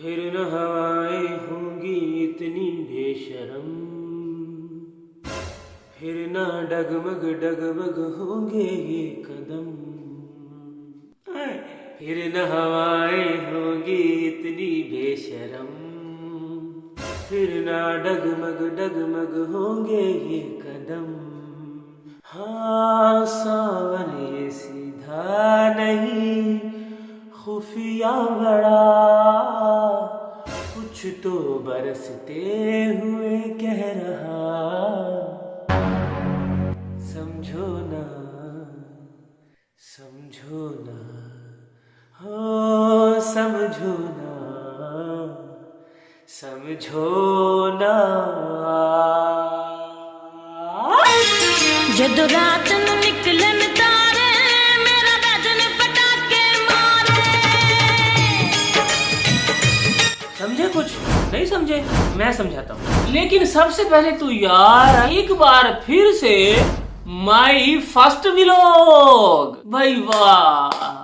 फिर न हवाएं होंगी इतनी बेशरम, फिर न डगमग डगमग होंगे ये कदम, फिर न हवाएं होंगी इतनी बेशरम, फिर न डगमग डगमग होंगे ये कदम। हाँ सावन ये सीधा नहीं खुफिया बड़ा, कुछ तो बरसते हुए कह रहा, समझो ना समझो ना, हो समझो ना समझो ना। जदों रात नूं निकलन तारे मेरा बदन पटाके मारे। समझे कुछ नहीं समझे? मैं समझाता हूँ, लेकिन सबसे पहले तो यार एक बार फिर से माई फर्स्ट व्लॉग। भाई वाह,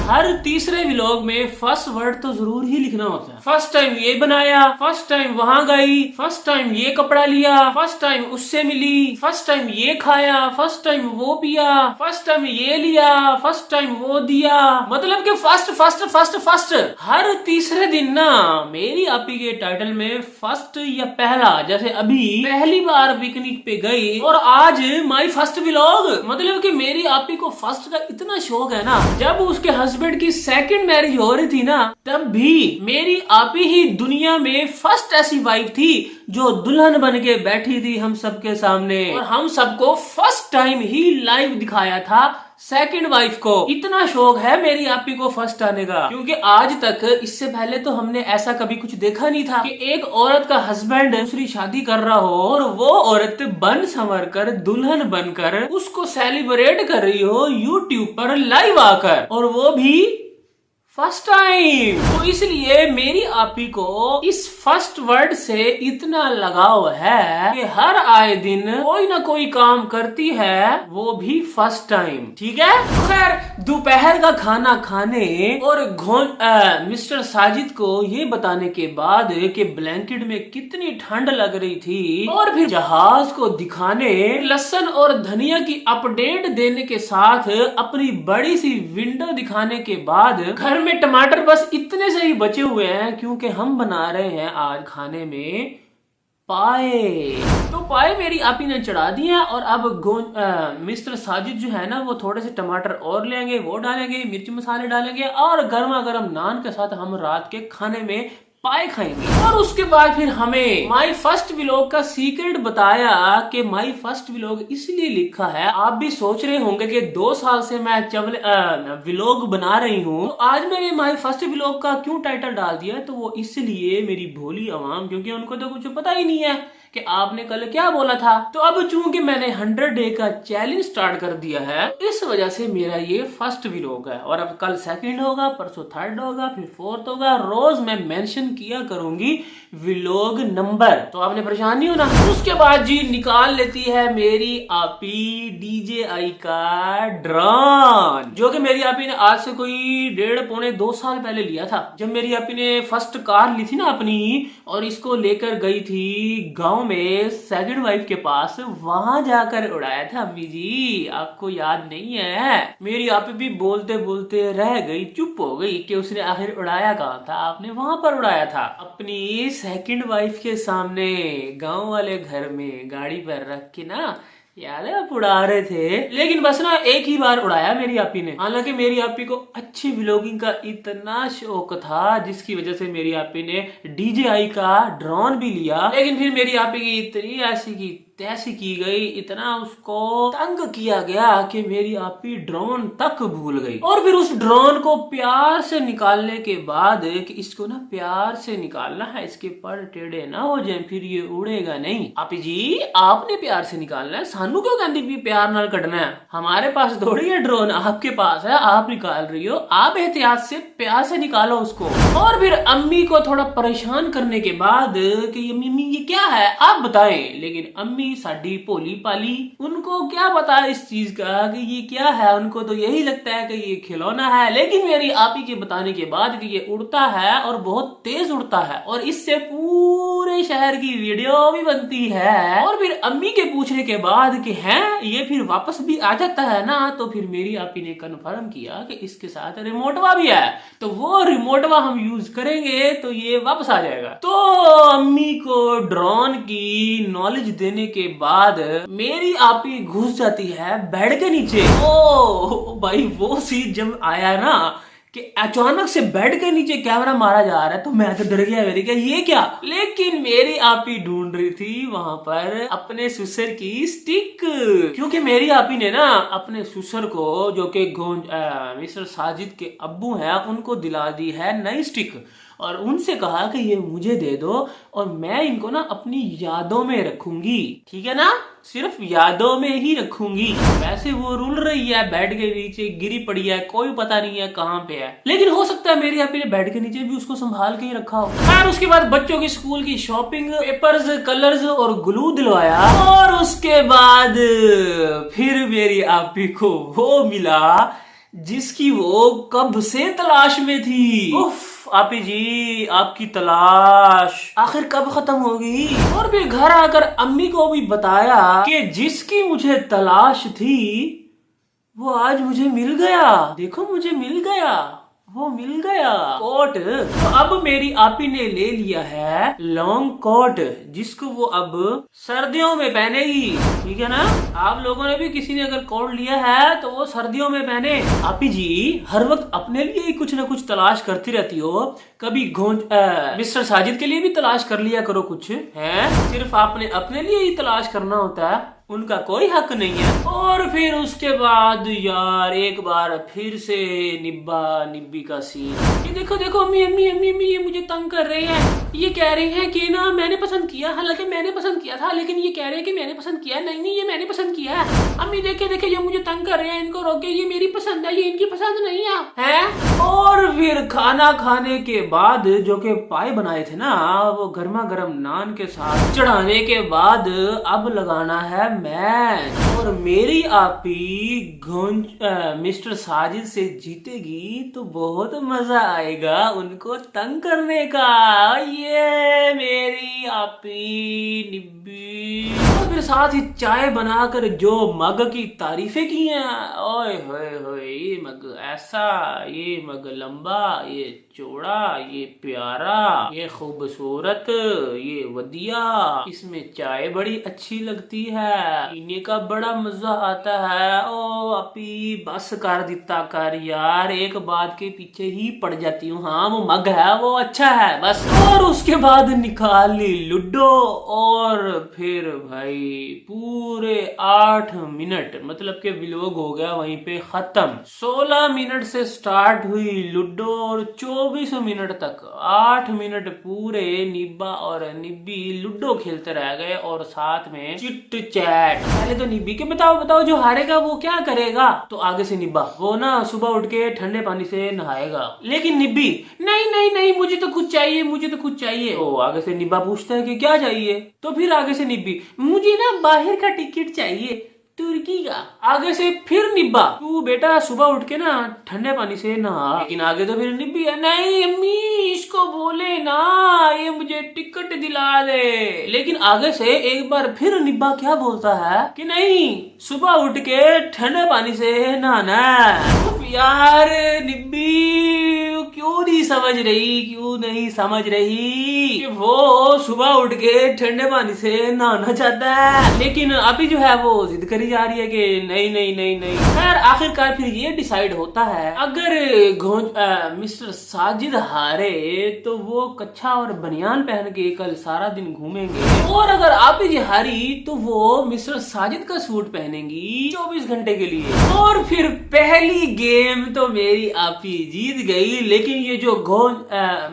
हर तीसरे व्लॉग में फर्स्ट वर्ड तो जरूर ही लिखना होता है। फर्स्ट टाइम ये बनाया, फर्स्ट टाइम वहां गई, फर्स्ट टाइम ये कपड़ा लिया, फर्स्ट टाइम उससे मिली, फर्स्ट टाइम ये खाया, फर्स्ट टाइम वो पिया, फर्स्ट टाइम ये लिया, फर्स्ट टाइम वो दिया। मतलब कि फर्स्ट फर्स्ट फर्स्ट फर्स्ट। हर तीसरे दिन ना मेरी आपी के टाइटल में फर्स्ट या पहला, जैसे अभी पहली बार पिकनिक पे गई और आज माई फर्स्ट व्लॉग। मतलब कि मेरी आपी को फर्स्ट का इतना शौक है ना, जब उसके हस्बैंड की सेकंड मैरिज हो रही थी ना, तब भी मेरी आपी ही दुनिया में फर्स्ट ऐसी वाइफ थी जो दुल्हन बन के बैठी थी हम सबके सामने, और हम सबको फर्स्ट टाइम ही लाइव दिखाया था सेकंड वाइफ को। इतना शौक है मेरी आपी को फर्स्ट आने का, क्योंकि आज तक इससे पहले तो हमने ऐसा कभी कुछ देखा नहीं था कि एक औरत का हस्बैंड दूसरी शादी कर रहा हो और वो औरत बन संवर कर दुल्हन बनकर उसको सेलिब्रेट कर रही हो यूट्यूब पर लाइव आकर, और वो भी फर्स्ट टाइम। तो इसलिए मेरी आपी को इस फर्स्ट वर्ड से इतना लगाव है कि हर आए दिन कोई ना कोई काम करती है, वो भी फर्स्ट टाइम। ठीक है, खैर दोपहर का खाना खाने और मिस्टर साजिद को ये बताने के बाद कि ब्लैंकेट में कितनी ठंड लग रही थी, और फिर जहाज को दिखाने, लहसुन और धनिया की अपडेट देने के साथ अपनी बड़ी सी विंडो दिखाने के बाद घर में टमाटर बस इतने से ही बचे हुए हैं, क्योंकि हम बना रहे हैं आज खाने में पाए। तो पाए मेरी आपी ने चढ़ा दिए हैं, और अब मिस्टर साजिद जो है ना, वो थोड़े से टमाटर और लेंगे, वो डालेंगे, मिर्च मसाले डालेंगे, और गर्मा गर्म नान के साथ हम रात के खाने में पाए खाएंगे। और उसके बाद फिर हमें माई फर्स्ट व्लॉग का सीक्रेट बताया कि माई फर्स्ट व्लॉग इसलिए लिखा है। आप भी सोच रहे होंगे कि 2 साल से मैं व्लॉग बना रही हूँ, तो आज मैंने माई फर्स्ट व्लॉग का क्यों टाइटल डाल दिया, तो वो इसलिए मेरी भोली आवाम, क्योंकि उनको तो कुछ पता ही नहीं है कि आपने कल क्या बोला था। तो अब चूंकि मैंने 100 डे का चैलेंज स्टार्ट कर दिया है, इस वजह से मेरा ये फर्स्ट व्लॉग है, और अब कल सेकंड होगा, परसों थर्ड होगा, फिर फोर्थ होगा। रोज मैं मेंशन किया करूंगी व्लॉग नंबर, तो आपने परेशान नहीं होना। उसके बाद जी निकाल लेती है मेरी आपी DJI का ड्रोन, जो कि मेरी आपी ने आज से कोई 1.5 पौने 2 साल पहले लिया था, जब मेरी आपी ने फर्स्ट कार ली थी ना अपनी, और इसको लेकर गई थी गांव में सेकंड वाइफ के पास, वहां जाकर उड़ाया था। अम्मी जी आपको याद नहीं है? मेरी आपी भी बोलते बोलते रह गई, चुप हो गई कि उसने आखिर उड़ाया कहाँ था। आपने वहां पर उड़ाया था अपनी सेकंड वाइफ के सामने, गांव वाले घर में गाड़ी पर रख के ना, याद है आप उड़ा रहे थे। लेकिन बस ना एक ही बार उड़ाया मेरी आपी ने। हालांकि मेरी आपी को अच्छी व्लॉगिंग का इतना शौक था, जिसकी वजह से मेरी आपी ने DJI का ड्रोन भी लिया, लेकिन फिर मेरी आपी की इतनी ऐसी की तैसी की गई, इतना उसको तंग किया गया कि मेरी आपी ड्रोन तक भूल गई। और फिर उस ड्रोन को प्यार से निकालने के बाद कि इसको ना प्यार से निकालना है, इसके पर टेढ़े ना हो जाए, फिर ये उड़ेगा नहीं। आपी जी आपने प्यार से निकालना है, सानू क्यों कहती भी प्यार नाल कटना है? हमारे पास थोड़ी है ड्रोन, आपके पास है, आप निकाल रही हो, आप एहतियात से प्यार से निकालो उसको। और फिर अम्मी को थोड़ा परेशान करने के बाद कि अम्मी ये क्या है आप बताएं, लेकिन अम्मी साडी भोली पाली, उनको क्या पता इस चीज का कि ये क्या है। उनको तो यही लगता है कि ये खिलौना है। लेकिन मेरी आपी के बताने के बाद कि ये उड़ता है और बहुत तेज उड़ता है और इससे पूरे शहर की वीडियो भी बनती है। और फिर अम्मी के पूछने के बाद कि है ये फिर वापस भी आ जाता है ना, तो फिर मेरी आपी ने कंफर्म किया कि इसके साथ रिमोटवा भी है, तो वो रिमोटवा हम यूज करेंगे तो ये वापस आ जाएगा। तो अम्मी को ड्रोन की नॉलेज देने के बाद मेरी आपी घुस जाती है बेड के नीचे। ओ भाई वो सीन जब आया ना कि अचानक से बेड के नीचे कैमरा मारा जा रहा है, तो मैं तो डर गया। मेरी क्या ये क्या। लेकिन मेरी आपी ढूंढ रही थी वहां पर अपने सुसर की स्टिक, क्योंकि मेरी आपी ने ना अपने सुसर को जो कि मिस्टर साजिद के अब्बू हैं उनको दिला दी है नई स्टिक और उनसे कहा कि ये मुझे दे दो और मैं इनको ना अपनी यादों में रखूंगी, ठीक है ना, सिर्फ यादों में ही रखूंगी। वैसे वो रुल रही है बेड के नीचे, गिरी पड़ी है, कोई पता नहीं है कहाँ पे है, लेकिन हो सकता है मेरी आपी ने बेड के नीचे भी उसको संभाल के ही रखा हो। खैर उसके बाद बच्चों की स्कूल की शॉपिंग, पेपर्स, कलर्स और ग्लू दिलवाया और उसके बाद फिर मेरी आपी को वो मिला जिसकी वो कब से तलाश में थी। उफ आपी जी आपकी तलाश आखिर कब खत्म होगी। और फिर घर आकर अम्मी को भी बताया कि जिसकी मुझे तलाश थी वो आज मुझे मिल गया, देखो मुझे मिल गया, वो मिल गया कोट। तो अब मेरी आपी ने ले लिया है लॉन्ग कोट जिसको वो अब सर्दियों में पहनेगी, ठीक है ना। आप लोगों ने भी किसी ने अगर कोट लिया है तो वो सर्दियों में पहने। आपी जी हर वक्त अपने लिए ही कुछ ना कुछ तलाश करती रहती हो, कभी मिस्टर साजिद के लिए भी तलाश कर लिया करो कुछ, है सिर्फ आपने अपने लिए ही तलाश करना होता है, उनका कोई हक नहीं है। और फिर उसके बाद यार एक बार फिर से निब्बा निब्बी का सीन, ये देखो देखो अम्मी अम्मी अम्मी अम्मी ये मुझे तंग कर रहे हैं, ये कह रहे हैं कि ना मैंने पसंद किया, हालांकि मैंने पसंद किया था लेकिन ये कह रहे हैं कि मैंने पसंद किया, नहीं नहीं ये मैंने पसंद किया है। अम्मी देखे देखे ये मुझे तंग कर रहे हैं, इनको रोके, ये मेरी पसंद है, ये इनकी पसंद नहीं है। और फिर खाना खाने के बाद जो के पाए बनाए थे ना वो गर्मा गर्म नान के साथ चढ़ाने के बाद अब लगाना है मैच और मेरी आपी मिस्टर साजिद से जीतेगी तो बहुत मजा आएगा उनको तंग करने का। ये मेरी आपी निब्बी। और फिर साथ ही चाय बनाकर जो मग की तारीफें की हैं, ओए होए होए ये मग ऐसा, ये मग लंबा, ये चौड़ा, ये प्यारा, ये खूबसूरत, ये वदिया, इसमें चाय बड़ी अच्छी लगती है, पीने का बड़ा मजा आता है। ओ अपी बस कर दिता कर यार, एक बात के पीछे ही पड़ जाती हूँ। हाँ वो मग है वो अच्छा है बस। और उसके बाद निकाल ली लूडो और फिर भाई पूरे 8 मिनट मतलब के व्लॉग हो गया वहीं पे खत्म। 16 मिनट से स्टार्ट हुई लूडो और 24 मिनट तक 8 मिनट पूरे निब्बा और निब्बी लूडो खेलते रह गए और साथ में चिट चैट। पहले तो निब्बी के बताओ बताओ जो हारेगा वो क्या करेगा, तो आगे से निब्बा वो ना सुबह उठ के ठंडे पानी से नहाएगा, लेकिन निब्बी नहीं नहीं नहीं मुझे तो कुछ चाहिए, मुझे तो कुछ चाहिए। तो आगे से निब्बा पूछता है कि क्या चाहिए, तो फिर आगे से निब्बी मुझे ना बाहर का टिकट चाहिए तुर्की का। आगे से फिर निब्बा तू बेटा सुबह उठ के ना ठंडे पानी से नहा, लेकिन आगे तो फिर निब्बी है नहीं अम्मी इसको बोले ना ये मुझे टिकट दिला दे, लेकिन आगे से एक बार फिर निब्बा क्या बोलता है कि नहीं सुबह उठ के ठंडे पानी से नहाना। यार निब्बी क्यों नहीं समझ रही, क्यों नहीं समझ रही कि वो सुबह उठ के ठंडे पानी से नहाना चाहता है, लेकिन अभी जो है वो जिद करी जा रही है कि नहीं नहीं नहीं नहीं। खैर आखिरकार फिर ये डिसाइड होता है अगर मिस्टर साजिद हारे तो वो कच्छा और बनियान पहन के कल सारा दिन घूमेंगे, और अगर आप ही हारी तो वो मिस्टर साजिद का सूट पहनेंगी 24 घंटे के लिए। और फिर पहली गेम तो मेरी आपी जीत गई, लेकिन ये जो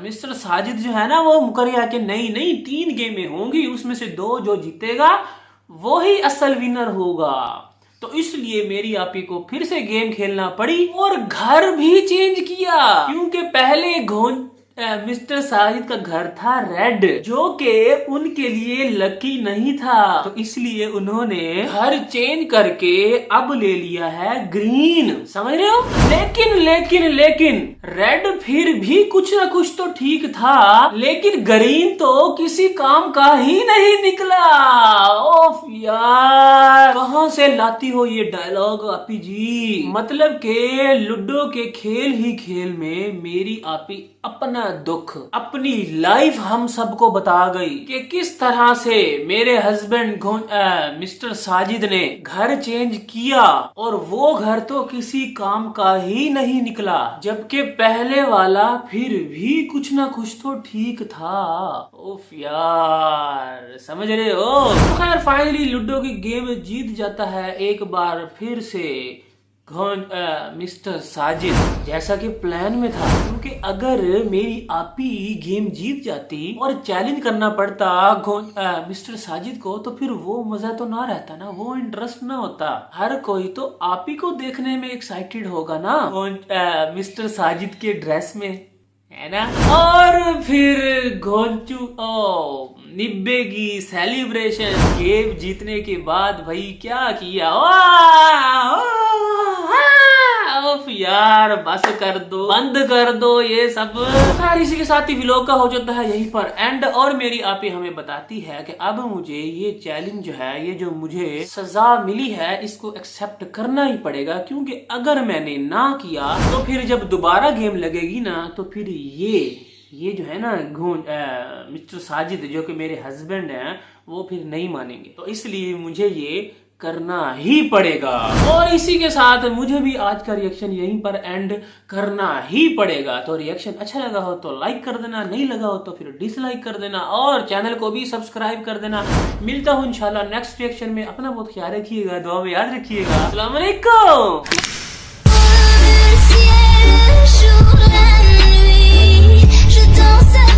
मिस्टर साजिद जो है ना वो मुकर गया कि नहीं नहीं 3 गेमें होंगी, उसमें से 2 जो जीतेगा वो ही असल विनर होगा। तो इसलिए मेरी आपी को फिर से गेम खेलना पड़ी और घर भी चेंज किया, क्योंकि पहले मिस्टर साजिद का घर था रेड, जो कि उनके लिए लकी नहीं था, तो इसलिए उन्होंने घर चेंज करके अब ले लिया है ग्रीन। समझ रहे हो? लेकिन रेड फिर भी कुछ ना कुछ तो ठीक था, लेकिन ग्रीन तो किसी काम का ही नहीं निकला। ओफ यार, कहाँ से लाती हो ये डायलॉग आपी जी? मतलब के लूडो के खेल ही खेल में मेरी आपी अपना दुख, अपनी लाइफ हम सबको बता गई कि किस तरह से मेरे हस्बैंड मिस्टर साजिद ने घर चेंज किया और वो घर तो किसी काम का ही नहीं निकला, जबकि पहले वाला फिर भी कुछ ना कुछ तो ठीक था। उफ यार, समझ रहे हो? तो खैर फाइनली लूडो की गेम जीत जाता है एक बार फिर से मिस्टर साजिद, जैसा कि प्लान में था। क्योंकि अगर मेरी आपी गेम जीत जाती और चैलेंज करना पड़ता मिस्टर साजिद को, तो फिर वो मजा तो ना रहता ना, वो इंटरेस्ट ना होता। हर कोई तो आपी को देखने में एक्साइटेड होगा ना मिस्टर साजिद के ड्रेस में, है ना। और फिर घोंचू निब्बे की सेलिब्रेशन गेम जीतने के बाद भाई क्या किया, यार बस कर दो, बंद कर दो ये सब। खैर इसी के साथ ही व्लॉग का हो जाता है यहीं पर एंड। और मेरी आपी हमें बताती है कि अब मुझे ये चैलेंज जो है, ये जो मुझे सजा मिली है, इसको एक्सेप्ट करना ही पड़ेगा। क्योंकि अगर मैंने ना किया तो फिर जब दोबारा गेम लगेगी ना, तो फिर ये जो है ना मिस्टर साजिद जो कि मेरे हस्बैंड हैं, वो फिर नहीं मानेंगे। तो इसलिए मुझे ये करना ही पड़ेगा। और इसी के साथ मुझे भी आज का रिएक्शन यहीं पर एंड करना ही पड़ेगा। तो रिएक्शन अच्छा लगा हो तो लाइक कर देना, नहीं लगा हो तो फिर डिसलाइक कर देना, और चैनल को भी सब्सक्राइब कर देना। मिलता हूँ इंशाल्लाह नेक्स्ट रिएक्शन में। अपना बहुत ख्याल रखिएगा, दुआ में याद रखिएगा। अस्सलाम वालेकुम। Je danse